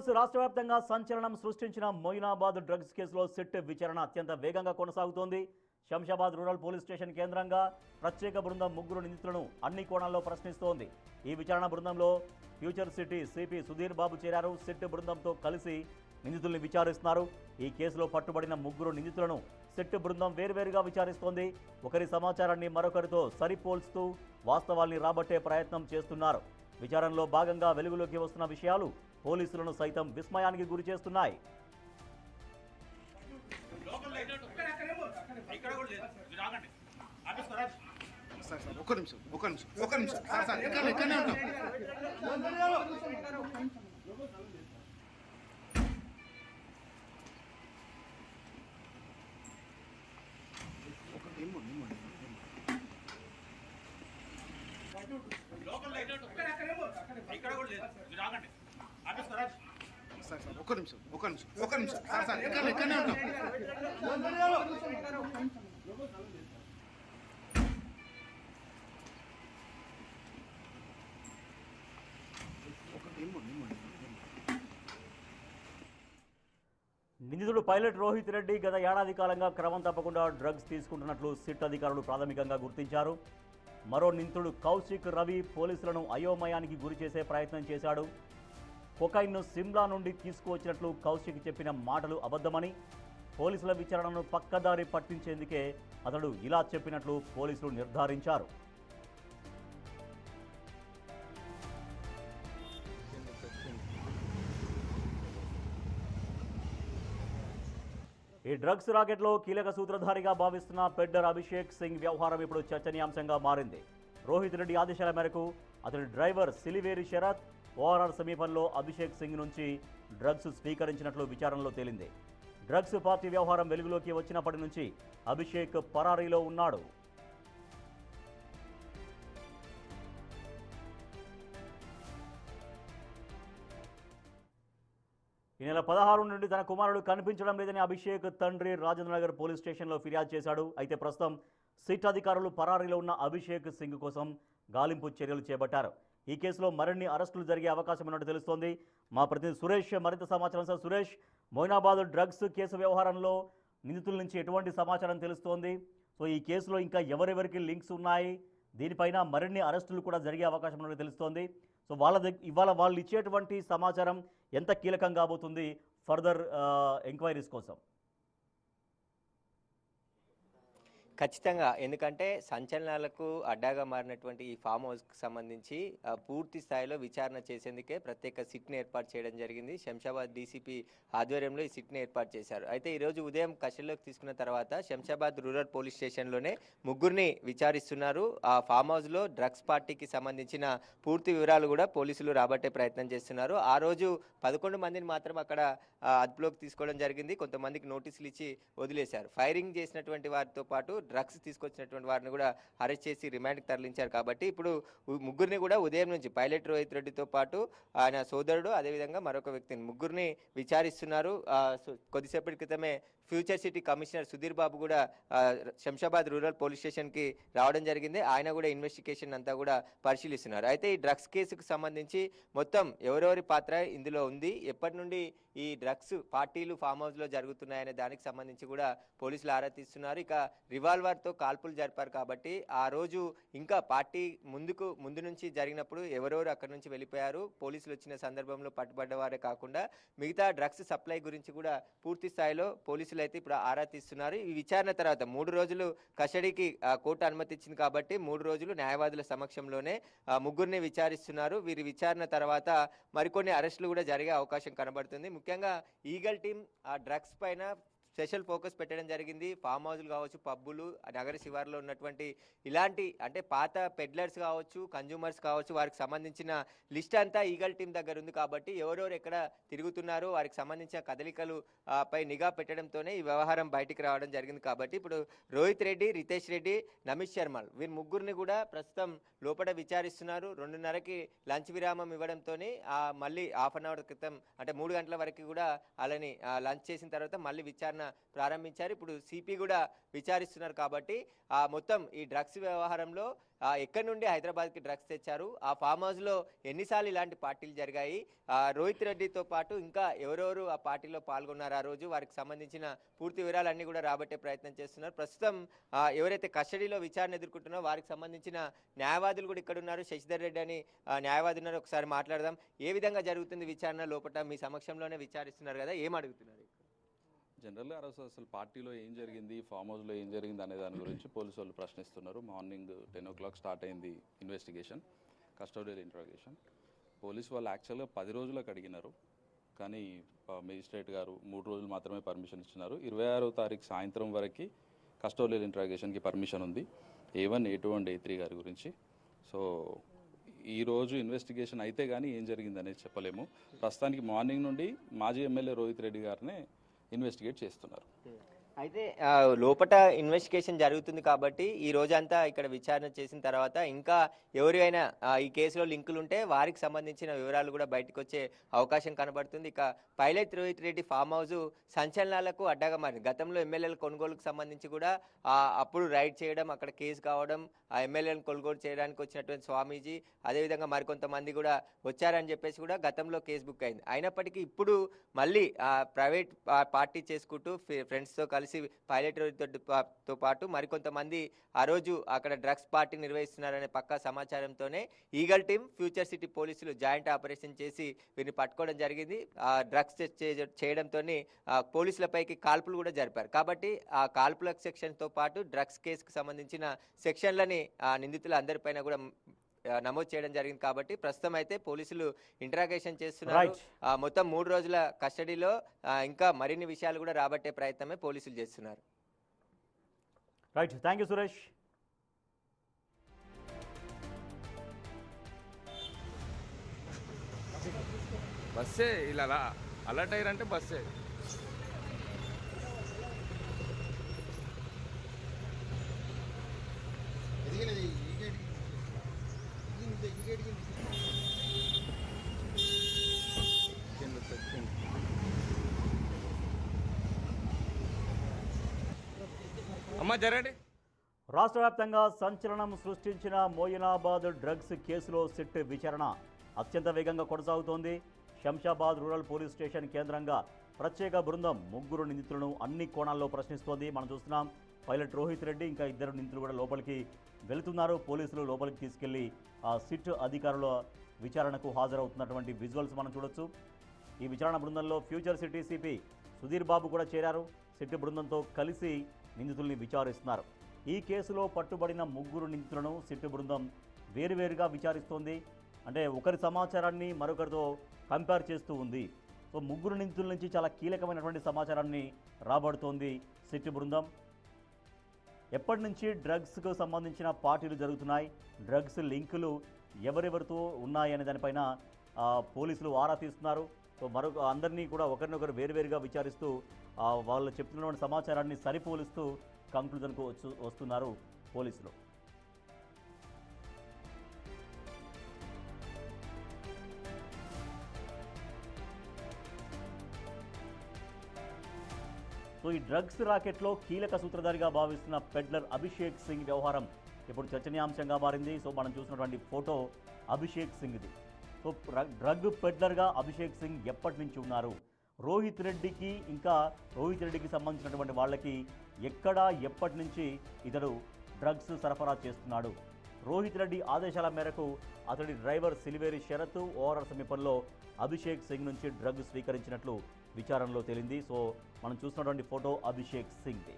News రాష్ట్ర వ్యాప్తంగా సంచలనం సృష్టించిన మొయినాబాద్ డ్రగ్స్ కేసులో సిట్ విచారణ అత్యంత వేగంగా కొనసాగుతోంది. శంషాబాద్ రూరల్ పోలీస్ స్టేషన్ కేంద్రంగా ప్రత్యేక బృందం ముగ్గురు నిందితులను అన్ని కోణాల్లో ప్రశ్నిస్తోంది. ఈ విచారణ బృందంలో future city CP Sudheer Babu చేరారు. సిట్ బృందంతో కలిసి నిందితుల్ని విచారిస్తున్నారు. ఈ కేసులో పట్టుబడిన ముగ్గురు నిందితులను సిట్ బృందం వేర్వేరుగా విచారిస్తోంది. ఒకరి సమాచారాన్ని మరొకరితో సరిపోల్స్తూ వాస్తవాల్ని రాబట్టే ప్రయత్నం చేస్తున్నారు. విచారణలో భాగంగా వెలుగులోకి వస్తున్న విషయాలు పోలీసులను సైతం విస్మయానికి గురి చేస్తున్నాయి. నిందితుడు పైలట్ రోహిత్ రెడ్డి గత ఏడాది కాలంగా క్రమం తప్పకుండా డ్రగ్స్ తీసుకుంటున్నట్లు సిట్ అధికారులు ప్రాథమికంగా గుర్తించారు. మరో నిందితుడు కౌశిక్ రవి పోలీసులను అయోమయానికి గురి చేసే ప్రయత్నం చేశాడు. కొకైన్ను సిమ్లా నుండి తీసుకువచ్చినట్లు కౌశిక్ చెప్పిన మాటలు అబద్ధమని, పోలీసుల విచారణను పక్కదారి పట్టించేందుకే అతడు ఇలా చెప్పినట్లు పోలీసులు నిర్ధారించారు. ఈ డ్రగ్స్ రాకెట్లో కీలక సూత్రధారిగా భావిస్తున్న పెడ్డర్ అభిషేక్ సింగ్ వ్యవహారం ఇప్పుడు చర్చనీయాంశంగా మారింది. రోహిత్ రెడ్డి ఆదేశాల మేరకు అతడి డ్రైవర్ సిలివేరి శరత్ ఓఆర్ఆర్ సమీపంలో అభిషేక్ సింగ్ నుంచి డ్రగ్స్ స్వీకరించినట్లు విచారణలో తేలింది. డ్రగ్స్ పార్టీ వ్యవహారం వెలుగులోకి వచ్చినప్పటి నుంచి అభిషేక్ పరారీలో ఉన్నాడు. ఈ నెల 16 నుండి తన కుమారుడు కనిపించడం లేదని అభిషేక్ తండ్రి రాజేంద్రనగర్ పోలీస్ స్టేషన్లో ఫిర్యాదు చేశాడు. అయితే ప్రస్తుతం సిట్ అధికారులు పరారీలో ఉన్న అభిషేక్ సింగ్ కోసం గాలింపు చర్యలు చేపట్టారు. ఈ కేసులో మరిన్ని అరెస్టులు జరిగే అవకాశం ఉన్నట్టు తెలుస్తోంది. మా ప్రతినిధి సురేష్ మరింత సమాచారం. Sir Suresh, Moinabad drugs case వ్యవహారంలో నిందితుల నుంచి ఎటువంటి సమాచారం తెలుస్తోంది? సో ఈ కేసులో ఇంకా ఎవరెవరికి లింక్స్ ఉన్నాయి? దీనిపైన మరిన్ని అరెస్టులు కూడా జరిగే అవకాశం ఉన్నట్టు తెలుస్తోంది. సో ఇవాళ వాళ్ళు ఇచ్చేటువంటి సమాచారం ఎంత కీలకం కాబోతుంది ఫర్దర్ ఎంక్వైరీస్ కోసం? ఖచ్చితంగా, ఎందుకంటే సంచలనాలకు అడ్డాగా మారినటువంటి ఈ ఫామ్ హౌస్కి సంబంధించి పూర్తి స్థాయిలో విచారణ చేసేందుకే ప్రత్యేక సిట్ని ఏర్పాటు చేయడం జరిగింది. శంషాబాద్ డీసీపీ ఆధ్వర్యంలో ఈ సిట్ని ఏర్పాటు చేశారు. అయితే ఈరోజు ఉదయం కస్టడీలోకి తీసుకున్న తర్వాత శంషాబాద్ రూరల్ పోలీస్ స్టేషన్లోనే ముగ్గురిని విచారిస్తున్నారు. ఆ ఫామ్ హౌస్లో డ్రగ్స్ పార్టీకి సంబంధించిన పూర్తి వివరాలు కూడా పోలీసులు రాబట్టే ప్రయత్నం చేస్తున్నారు. ఆ రోజు 11 మందిని మాత్రం అక్కడ అదుపులోకి తీసుకోవడం జరిగింది. కొంతమందికి నోటీసులు ఇచ్చి వదిలేశారు. ఫైరింగ్ చేసినటువంటి వారితో పాటు డ్రగ్స్ తీసుకొచ్చినటువంటి వారిని కూడా అరెస్ట్ చేసి రిమాండ్కి తరలించారు. కాబట్టి ఇప్పుడు ముగ్గురిని కూడా ఉదయం నుంచి పైలట్ రోహిత్ రెడ్డితో పాటు ఆయన సోదరుడు అదేవిధంగా మరొక వ్యక్తిని ముగ్గురిని విచారిస్తున్నారు. కొద్దిసేపటి క్రితమే future city commissioner Sudheer Babu కూడా శంషాబాద్ రూరల్ పోలీస్ స్టేషన్కి రావడం జరిగింది. ఆయన కూడా ఇన్వెస్టిగేషన్ అంతా కూడా పరిశీలిస్తున్నారు. అయితే ఈ డ్రగ్స్ కేసుకు సంబంధించి మొత్తం ఎవరెవరి పాత్ర ఇందులో ఉంది, ఎప్పటి నుండి ఈ డ్రగ్స్ పార్టీలు ఫామ్ హౌస్లో జరుగుతున్నాయనే దానికి సంబంధించి కూడా పోలీసులు ఆరా తీస్తున్నారు. ఇక రివాల్వర్తో కాల్పులు జరిపారు కాబట్టి ఆ రోజు ఇంకా పార్టీ ముందు నుంచి జరిగినప్పుడు ఎవరెవరు అక్కడి నుంచి వెళ్ళిపోయారు, పోలీసులు వచ్చిన సందర్భంలో పట్టుబడ్డవారే కాకుండా మిగతా డ్రగ్స్ సప్లై గురించి కూడా పూర్తి స్థాయిలో పోలీసులు అయితే ఇప్పుడు ఆరా తీస్తున్నారు. ఈ విచారణ తర్వాత 3 రోజులు కస్టడీకి కోర్టు అనుమతి ఇచ్చింది కాబట్టి 3 రోజులు న్యాయవాదుల సమక్షంలోనే ముగ్గురిని విచారిస్తున్నారు. వీరి విచారణ తర్వాత మరికొన్ని అరెస్టులు కూడా జరిగే అవకాశం కనబడుతుంది. ముఖ్యంగా ఈగల్ టీం ఆ డ్రగ్స్ పైన స్పెషల్ ఫోకస్ పెట్టడం జరిగింది. ఫామ్ హౌస్లు కావచ్చు, పబ్బులు, నగర శివార్లో ఉన్నటువంటి ఇలాంటి అంటే పాత పెడ్లర్స్ కావచ్చు, కన్జ్యూమర్స్ కావచ్చు, వారికి సంబంధించిన లిస్ట్ అంతా ఈగల్ టీం దగ్గర ఉంది. కాబట్టి ఎవరెవరు ఎక్కడ తిరుగుతున్నారో వారికి సంబంధించిన కదలికలు పై నిఘా పెట్టడంతోనే ఈ వ్యవహారం బయటికి రావడం జరిగింది. కాబట్టి ఇప్పుడు రోహిత్ రెడ్డి, రితేష్ రెడ్డి, నమిష్ శర్మ వీరి ముగ్గురిని కూడా ప్రస్తుతం లోపల విచారిస్తున్నారు. 2:30కి లంచ్ విరామం ఇవ్వడంతో మళ్ళీ హాఫ్ అన్ అవర్ క్రితం అంటే 3 గంటల వరకు కూడా అలాని లంచ్ చేసిన తర్వాత మళ్ళీ విచారణ ప్రారంభించారు. ఇప్పుడు సిపి కూడా విచారిస్తున్నారు. కాబట్టి మొత్తం ఈ డ్రగ్స్ వ్యవహారంలో ఎక్కడి నుండి హైదరాబాద్కి డ్రగ్స్ తెచ్చారు, ఆ ఫామ్ హౌస్లో ఎన్నిసార్లు ఇలాంటి పార్టీలు జరిగాయి, రోహిత్ రెడ్డితో పాటు ఇంకా ఎవరెవరు ఆ పార్టీలో పాల్గొన్నారు ఆ రోజు, వారికి సంబంధించిన పూర్తి వివరాలన్నీ కూడా రాబట్టే ప్రయత్నం చేస్తున్నారు. ప్రస్తుతం ఎవరైతే కస్టడీలో విచారణ ఎదుర్కొంటున్నారో వారికి సంబంధించిన న్యాయవాదులు కూడా ఇక్కడ ఉన్నారు. శశిధర్ రెడ్డి అని న్యాయవాది ఉన్నారు. ఒకసారి మాట్లాడదాం. ఏ విధంగా జరుగుతుంది విచారణ? లోపల మీ సమక్షంలోనే విచారిస్తున్నారు కదా, ఏం అడుగుతున్నారు? జనరల్గా అసలు పార్టీలో ఏం జరిగింది, ఫామ్ హౌస్లో ఏం జరిగింది అనే దాని గురించి పోలీసు వాళ్ళు ప్రశ్నిస్తున్నారు. మార్నింగ్ 10 o'clock స్టార్ట్ అయింది ఇన్వెస్టిగేషన్, కస్టోడియల్ ఇంట్రాగేషన్. పోలీసు వాళ్ళు యాక్చువల్గా 10 రోజులకు అడిగినారు, కానీ మేజిస్ట్రేట్ గారు 3 రోజులు మాత్రమే పర్మిషన్ ఇచ్చినారు. 26వ తారీఖు సాయంత్రం వరకు కస్టోడియల్ ఇంట్రాగేషన్కి పర్మిషన్ ఉంది A1, A2 అండ్ A3 గారి గురించి. సో ఈరోజు ఇన్వెస్టిగేషన్ అయితే కానీ ఏం జరిగింది అనేది చెప్పలేము. ప్రస్తుతానికి మార్నింగ్ నుండి మాజీ ఎమ్మెల్యే రోహిత్ రెడ్డి గారినే ఇన్వెస్టిగేట్ చేస్తున్నారు. అయితే లోపట ఇన్వెస్టిగేషన్ జరుగుతుంది కాబట్టి ఈ రోజంతా ఇక్కడ విచారణ చేసిన తర్వాత ఇంకా ఎవరైనా ఈ కేసులో లింకులు ఉంటే వారికి సంబంధించిన వివరాలు కూడా బయటకు వచ్చే అవకాశం కనబడుతుంది. ఇక pilot Rohit Reddy farm house సంచలనాలకు అడ్డగా మారింది. గతంలో ఎమ్మెల్యేల కొనుగోలుకు సంబంధించి కూడా అప్పుడు రైడ్ చేయడం, అక్కడ కేసు కావడం, ఆ ఎమ్మెల్యేలను కొనుగోలు చేయడానికి వచ్చినటువంటి స్వామీజీ అదేవిధంగా మరికొంతమంది కూడా వచ్చారని చెప్పేసి కూడా గతంలో కేసు బుక్ అయింది. అయినప్పటికీ ఇప్పుడు మళ్ళీ ప్రైవేట్ పార్టీ చేసుకుంటూ ఫ్రెండ్స్తో కలిసి పైలట్ తో పాటు మరికొంతమంది ఆ రోజు అక్కడ డ్రగ్స్ పార్టీ నిర్వహిస్తున్నారనే పక్కా సమాచారంతోనే ఈగల్ టీమ్, ఫ్యూచర్ సిటీ పోలీసులు జాయింట్ ఆపరేషన్ చేసి వీరిని పట్టుకోవడం జరిగింది. డ్రగ్స్ చేయడంతో పోలీసులపైకి కాల్పులు కూడా జరిపారు. కాబట్టి ఆ కాల్పుల సెక్షన్తో పాటు డ్రగ్స్ కేసుకు సంబంధించిన సెక్షన్లని నిందితులు అందరిపైన కూడా నమోదు చేయడం జరిగింది. కాబట్టి ప్రస్తుతం అయితే పోలీసులు ఇంటరాగేషన్ చేస్తున్నారు. మొత్తం 3 రోజుల కస్టడీలో ఇంకా మరిన్ని విషయాలు కూడా రాబట్టే ప్రయత్నమే పోలీసులు చేస్తున్నారు. Right, thank you Suresh. బస్సే ఇలా అలర్ట్ అయ్యారంటే బస్సే. అమ్మ జరగండి. రాష్ట్ర వ్యాప్తంగా సంచలనం సృష్టించిన మోయినాబాద్ డ్రగ్స్ కేసులో సిట్ విచారణ అత్యంత వేగంగా కొనసాగుతోంది. శంషాబాద్ రూరల్ పోలీస్ స్టేషన్ కేంద్రంగా ప్రత్యేక బృందం 3 నిందితులను అన్ని కోణాల్లో ప్రశ్నిస్తోంది. మనం చూస్తున్నాం, పైలట్ రోహిత్ రెడ్డి ఇంకా 2 నిందితులు కూడా లోపలికి వెళుతున్నారు. పోలీసులు లోపలికి తీసుకెళ్లి ఆ సిట్ అధికారుల విచారణకు హాజరవుతున్నటువంటి విజువల్స్ మనం చూడొచ్చు. ఈ విచారణ బృందంలో future city CP Sudheer Babu కూడా చేరారు. సిట్ బృందంతో కలిసి నిందితుల్ని విచారిస్తున్నారు. ఈ కేసులో పట్టుబడిన 3 నిందితులను సిట్ బృందం వేరువేరుగా విచారిస్తోంది. అంటే ఒకరి సమాచారాన్ని మరొకరితో కంపేర్ చేస్తూ ఉంది. సో 3 నిందితుల నుంచి చాలా కీలకమైనటువంటి సమాచారాన్ని రాబడుతోంది సిట్ బృందం. ఎప్పటి నుంచి డ్రగ్స్కు సంబంధించిన పార్టీలు జరుగుతున్నాయి, డ్రగ్స్ లింకులు ఎవరెవరితో ఉన్నాయనే దానిపైన పోలీసులు ఆరా తీస్తున్నారు. సో మరొక అందరినీ కూడా ఒకరినొకరు వేరువేరుగా విచారిస్తూ వాళ్ళు చెప్తున్నటువంటి సమాచారాన్ని సరిపోలుస్తూ కంక్లూజన్కు వస్తున్నారు పోలీసులు. సో ఈ డ్రగ్స్ రాకెట్లో కీలక సూత్రధారిగా భావిస్తున్న పెడ్లర్ అభిషేక్ సింగ్ వ్యవహారం ఇప్పుడు చర్చనీయాంశంగా మారింది. సో మనం చూసినటువంటి ఫోటో అభిషేక్ సింగ్ది. సో డ్రగ్ పెడ్లర్గా అభిషేక్ సింగ్ ఎప్పటి నుంచి ఉన్నారు, రోహిత్ రెడ్డికి సంబంధించినటువంటి వాళ్ళకి ఎక్కడ ఎప్పటి నుంచి ఇతడు డ్రగ్స్ సరఫరా చేస్తున్నాడు, రోహిత్ రెడ్డి ఆదేశాల మేరకు అతడి డ్రైవర్ సిలివేరి షరత్ ఓఆర్ఆర్ సమీపంలో అభిషేక్ సింగ్ నుంచి డ్రగ్ స్వీకరించినట్లు విచారణలో తేలింది. సో మనం చూస్తున్నటువంటి ఫోటో అభిషేక్ సింగ్ది.